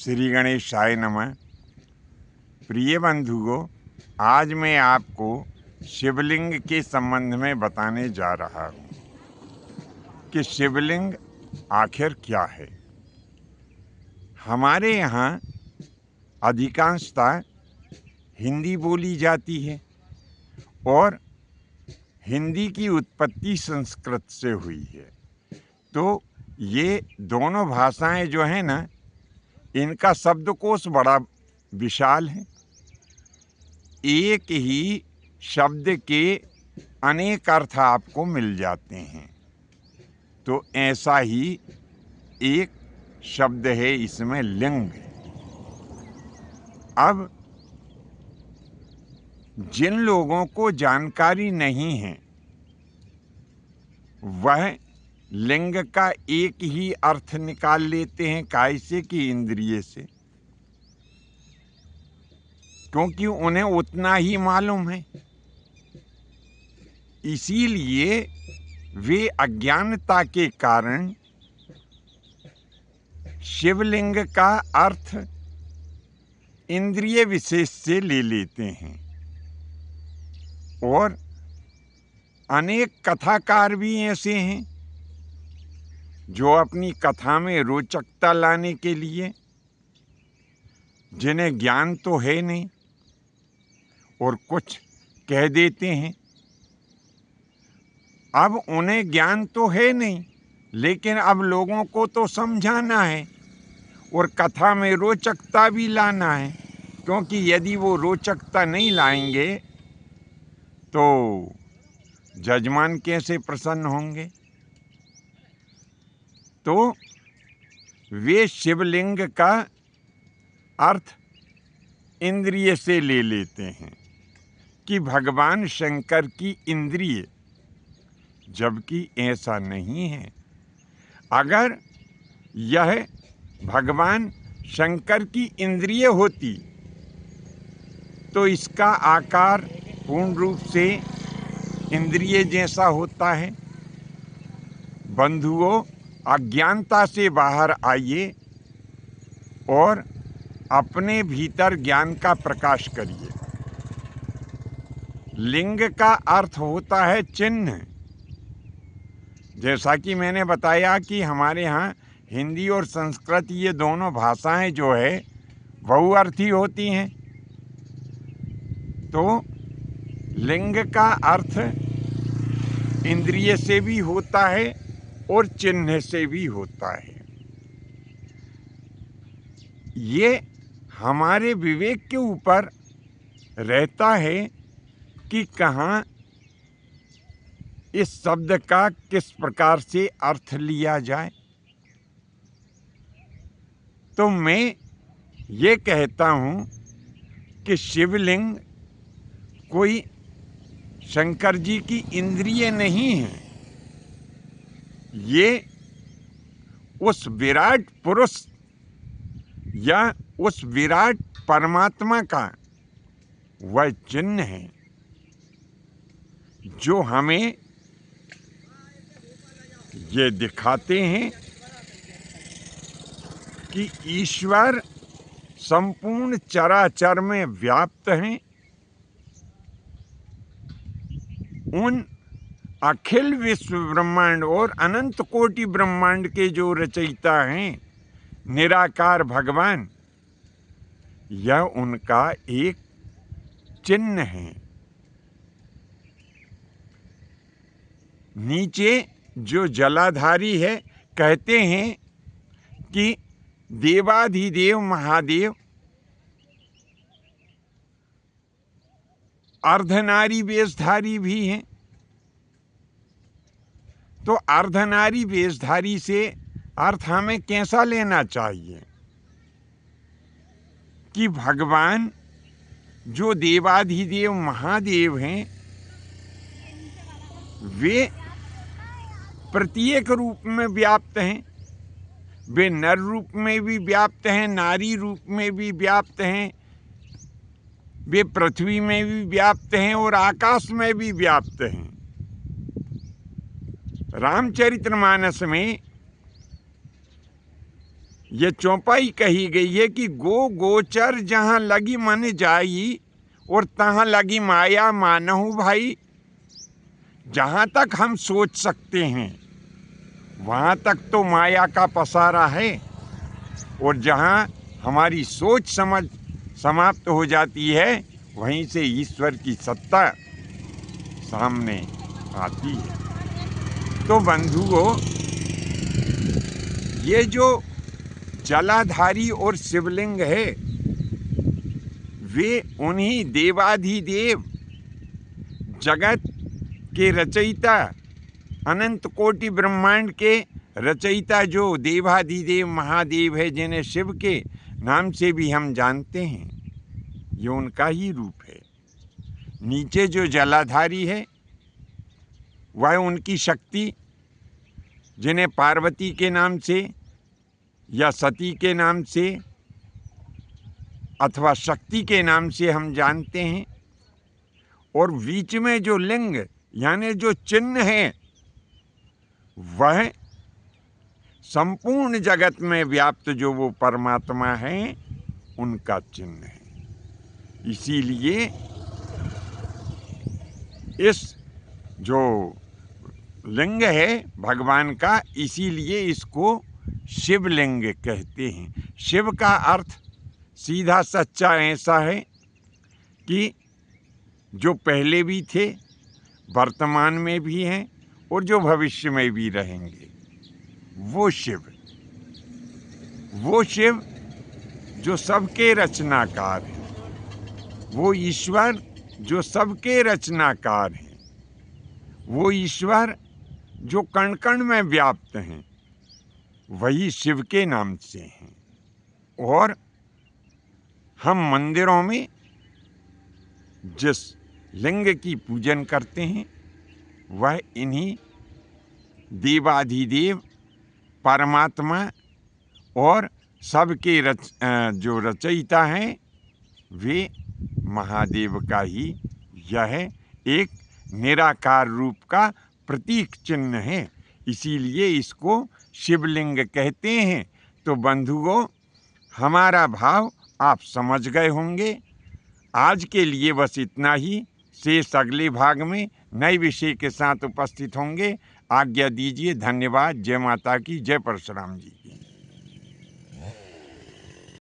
श्री गणेशाय नमः। प्रिय बंधुओं, आज मैं आपको शिवलिंग के संबंध में बताने जा रहा हूँ कि शिवलिंग आखिर क्या है। हमारे यहाँ अधिकांशतः हिंदी बोली जाती है और हिंदी की उत्पत्ति संस्कृत से हुई है। तो ये दोनों भाषाएं जो हैं ना, इनका शब्दकोश बड़ा विशाल है। एक ही शब्द के अनेक अर्थ आपको मिल जाते हैं। तो ऐसा ही एक शब्द है इसमें, लिंग। अब जिन लोगों को जानकारी नहीं है वह लिंग का एक ही अर्थ निकाल लेते हैं। कैसे? कि इंद्रिय से, क्योंकि उन्हें उतना ही मालूम है। इसीलिए वे अज्ञानता के कारण शिवलिंग का अर्थ इंद्रिय विशेष से ले लेते हैं। और अनेक कथाकार भी ऐसे हैं जो अपनी कथा में रोचकता लाने के लिए, जिन्हें ज्ञान तो है नहीं और कुछ कह देते हैं। अब उन्हें ज्ञान तो है नहीं, लेकिन अब लोगों को तो समझाना है और कथा में रोचकता भी लाना है, क्योंकि यदि वो रोचकता नहीं लाएंगे तो जजमान कैसे प्रसन्न होंगे। तो वे शिवलिंग का अर्थ इंद्रिय से ले लेते हैं कि भगवान शंकर की इंद्रिय, जबकि ऐसा नहीं है। अगर यह भगवान शंकर की इंद्रिय होती तो इसका आकार पूर्ण रूप से इंद्रिय जैसा होता है। बंधुओं, अज्ञानता से बाहर आइए और अपने भीतर ज्ञान का प्रकाश करिए। लिंग का अर्थ होता है चिन्ह। जैसा कि मैंने बताया कि हमारे यहाँ हिंदी और संस्कृत, ये दोनों भाषाएं जो है बहुअर्थी होती हैं। तो लिंग का अर्थ इंद्रिय से भी होता है और चिन्ह से भी होता है। ये हमारे विवेक के ऊपर रहता है कि कहाँ इस शब्द का किस प्रकार से अर्थ लिया जाए। तो मैं ये कहता हूँ कि शिवलिंग कोई शंकर जी की इंद्रिय नहीं है। ये उस विराट पुरुष या उस विराट परमात्मा का वह चिन्ह है जो हमें ये दिखाते हैं कि ईश्वर संपूर्ण चराचर में व्याप्त हैं। उन अखिल विश्व ब्रह्मांड और अनंत कोटि ब्रह्मांड के जो रचयिता हैं, निराकार भगवान, यह उनका एक चिन्ह है। नीचे जो जलाधारी है, कहते हैं कि देवाधिदेव महादेव अर्धनारी वेशधारी भी हैं। तो अर्धनारी वेशधारी से अर्थ हमें कैसा लेना चाहिए कि भगवान जो देवाधिदेव महादेव हैं, वे प्रत्येक रूप में व्याप्त हैं। वे नर रूप में भी व्याप्त हैं, नारी रूप में भी व्याप्त हैं, वे पृथ्वी में भी व्याप्त हैं और आकाश में भी व्याप्त हैं। रामचरितमानस में ये चौपाई कही गई है कि गो गोचर जहाँ लगी मन जाई और तहाँ लगी माया मानहु भाई। जहाँ तक हम सोच सकते हैं वहाँ तक तो माया का पसारा है, और जहाँ हमारी सोच समझ समाप्त हो जाती है वहीं से ईश्वर की सत्ता सामने आती है। तो बंधुओं, ये जो जलाधारी और शिवलिंग है वे उन्हीं देवाधिदेव जगत के रचयिता, अनंत कोटि ब्रह्मांड के रचयिता जो देवाधिदेव महादेव है, जिन्हें शिव के नाम से भी हम जानते हैं, ये उनका ही रूप है। नीचे जो जलाधारी है वह उनकी शक्ति, जिन्हें पार्वती के नाम से या सती के नाम से अथवा शक्ति के नाम से हम जानते हैं। और बीच में जो लिंग यानी जो चिन्ह है वह संपूर्ण जगत में व्याप्त जो वो परमात्मा है उनका चिन्ह है। इसीलिए इस जो लिंग है भगवान का, इसीलिए इसको शिवलिंग कहते हैं। शिव का अर्थ सीधा सच्चा ऐसा है कि जो पहले भी थे, वर्तमान में भी हैं और जो भविष्य में भी रहेंगे, वो शिव जो सबके रचनाकार हैं, वो ईश्वर जो सबके रचनाकार हैं, वो ईश्वर जो कण कण में व्याप्त हैं, वही शिव के नाम से हैं। और हम मंदिरों में जिस लिंग की पूजन करते हैं वह इन्हीं देवाधिदेव परमात्मा और सबके जो रचयिता हैं वे महादेव का ही यह एक निराकार रूप का प्रतीक चिन्ह है। इसीलिए इसको शिवलिंग कहते हैं। तो बंधुओं, हमारा भाव आप समझ गए होंगे। आज के लिए बस इतना ही। शेष अगले भाग में नए विषय के साथ उपस्थित होंगे। आज्ञा दीजिए। धन्यवाद। जय माता की, जय परशुराम जी की।